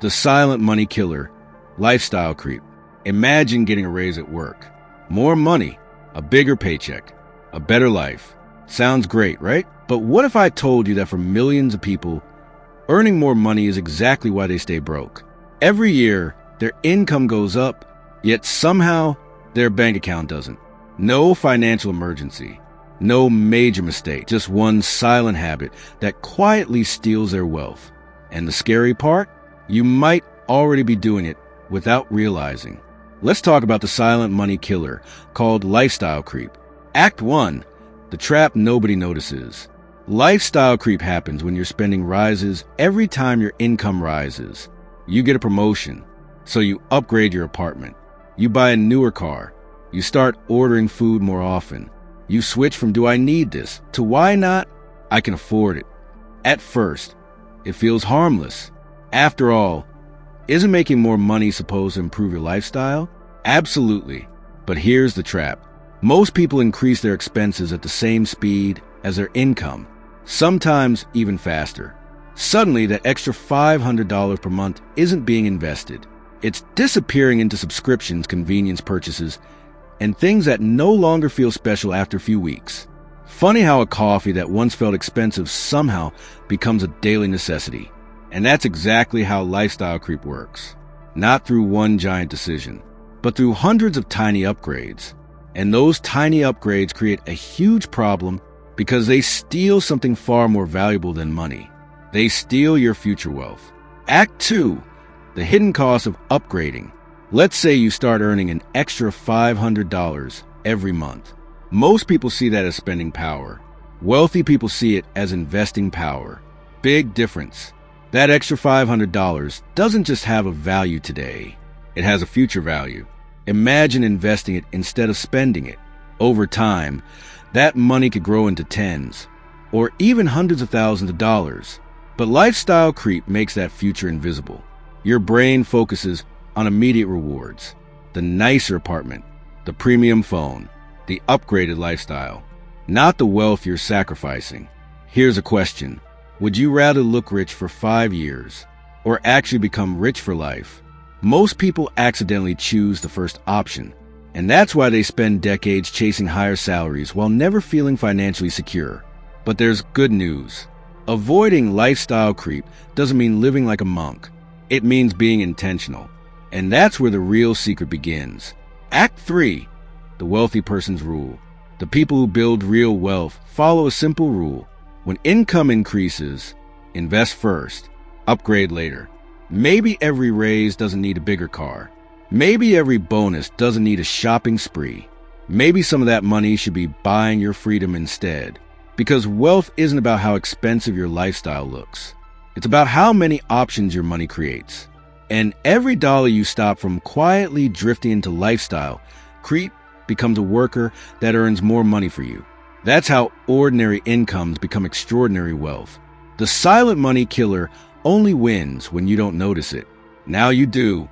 The silent money killer, lifestyle creep. Imagine getting a raise at work. More money, a bigger paycheck, a better life. Sounds great, right? But what if I told you that for millions of people, earning more money is exactly why they stay broke? Every year, their income goes up, yet somehow their bank account doesn't. No financial emergency, no major mistake, just one silent habit that quietly steals their wealth. And the scary part? You might already be doing it without realizing. Let's talk about the silent money killer called lifestyle creep. Act 1, the trap nobody notices. Lifestyle creep happens when your spending rises every time your income rises. You get a promotion, so you upgrade your apartment. You buy a newer car. You start ordering food more often. You switch from "do I need this" to "why not? I can afford it." At first, it feels harmless. After all, isn't making more money supposed to improve your lifestyle? Absolutely. But here's the trap. Most people increase their expenses at the same speed as their income, sometimes even faster. Suddenly, that extra $500 per month isn't being invested. It's disappearing into subscriptions, convenience purchases, and things that no longer feel special after a few weeks. Funny how a coffee that once felt expensive somehow becomes a daily necessity. And that's exactly how lifestyle creep works. Not through one giant decision, but through hundreds of tiny upgrades. And those tiny upgrades create a huge problem because they steal something far more valuable than money. They steal your future wealth. Act 2, the hidden cost of upgrading. Let's say you start earning an extra $500 every month. Most people see that as spending power. Wealthy people see it as investing power. Big difference. That extra $500 doesn't just have a value today. It has a future value. Imagine investing it instead of spending it. Over time, that money could grow into tens or even hundreds of thousands of dollars. But lifestyle creep makes that future invisible. Your brain focuses on immediate rewards, the nicer apartment, the premium phone, the upgraded lifestyle, not the wealth you're sacrificing. Here's a question. Would you rather look rich for 5 years or actually become rich for life? Most people accidentally choose the first option, and that's why they spend decades chasing higher salaries while never feeling financially secure. But there's good news. Avoiding lifestyle creep doesn't mean living like a monk. It means being intentional. And that's where the real secret begins. Act 3, the wealthy person's rule. The people who build real wealth follow a simple rule. When income increases, invest first, upgrade later. Maybe every raise doesn't need a bigger car. Maybe every bonus doesn't need a shopping spree. Maybe some of that money should be buying your freedom instead. Because wealth isn't about how expensive your lifestyle looks. It's about how many options your money creates. And every dollar you stop from quietly drifting into lifestyle creep becomes a worker that earns more money for you. That's how ordinary incomes become extraordinary wealth. The silent money killer only wins when you don't notice it. Now you do.